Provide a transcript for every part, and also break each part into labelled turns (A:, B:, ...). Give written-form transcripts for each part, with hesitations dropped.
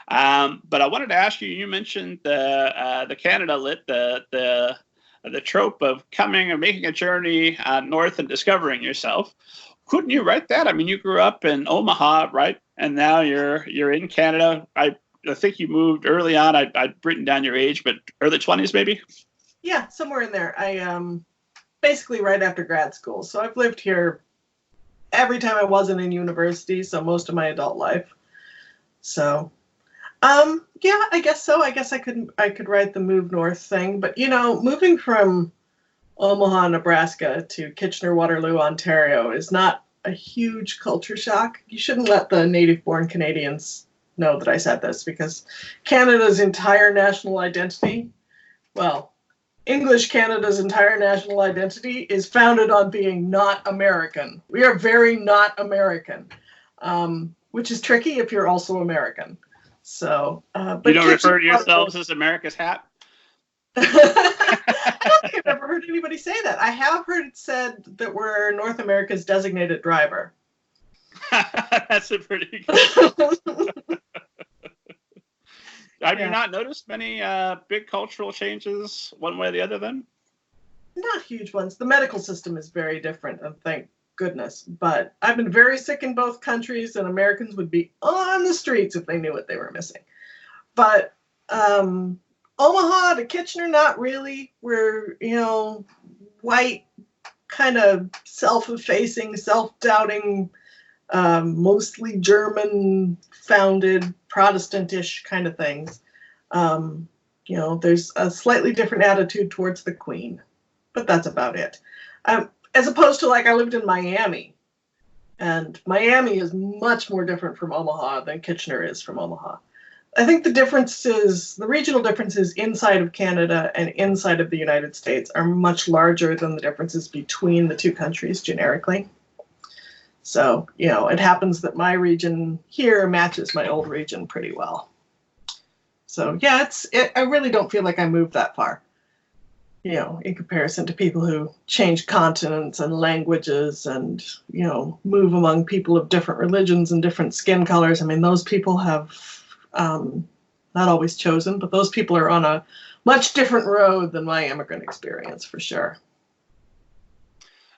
A: But I wanted to ask you. You mentioned the Canada lit, the trope of coming and making a journey north and discovering yourself. Couldn't you write that? I mean, you grew up in Omaha, right? And now you're in Canada. I think you moved early on. I'd written down your age, but early 20s maybe?
B: Yeah, somewhere in there. I basically right after grad school. So I've lived here every time I wasn't in university, so most of my adult life. So, yeah, I guess so. I guess I could write the move north thing. But, moving from Omaha, Nebraska to Kitchener-Waterloo, Ontario is not a huge culture shock. You shouldn't let the native-born Canadians know that I said this, because Canada's entire national identity, well, English Canada's entire national identity is founded on being not American. We are very not American, which is tricky if you're also American. So, but
A: you don't refer to yourselves as America's hat?
B: I don't think I've ever heard anybody say that. I have heard it said that we're North America's designated driver.
A: That's a pretty good. Have you not noticed many big cultural changes one way or the other then?
B: Not huge ones. The medical system is very different, and thank goodness. But I've been very sick in both countries, and Americans would be on the streets if they knew what they were missing. But Omaha to Kitchener, not really. We're, white, kind of self-effacing, self-doubting, mostly German-founded, Protestant-ish kind of things. There's a slightly different attitude towards the Queen, but that's about it. As opposed to, I lived in Miami, and Miami is much more different from Omaha than Kitchener is from Omaha. I think the regional differences inside of Canada and inside of the United States are much larger than the differences between the two countries generically. So, it happens that my region here matches my old region pretty well. So, yeah, I really don't feel like I moved that far, in comparison to people who change continents and languages and, move among people of different religions and different skin colors. I mean, those people have not always chosen, but those people are on a much different road than my immigrant experience, for sure.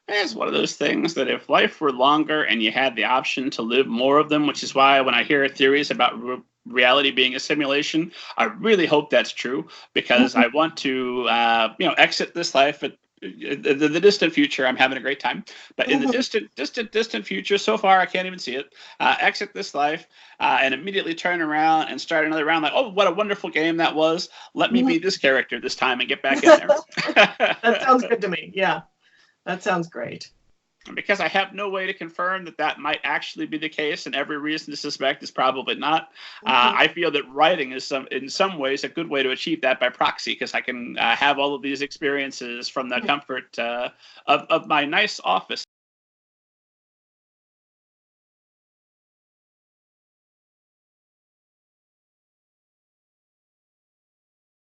A: It's one of those things that if life were longer and you had the option to live more of them, which is why when I hear theories about reality being a simulation, I really hope that's true, because I want to, exit this life at the distant future. I'm having a great time, but in the distant future, so far I can't even see it. Exit this life and immediately turn around and start another round. Like, oh, what a wonderful game that was! Let me be this character this time and get back in there.
B: That sounds good to me. Yeah, that sounds great.
A: Because I have no way to confirm that might actually be the case, and every reason to suspect is probably not. I feel that writing is in some ways a good way to achieve that by proxy, because I can have all of these experiences from the comfort of my nice office.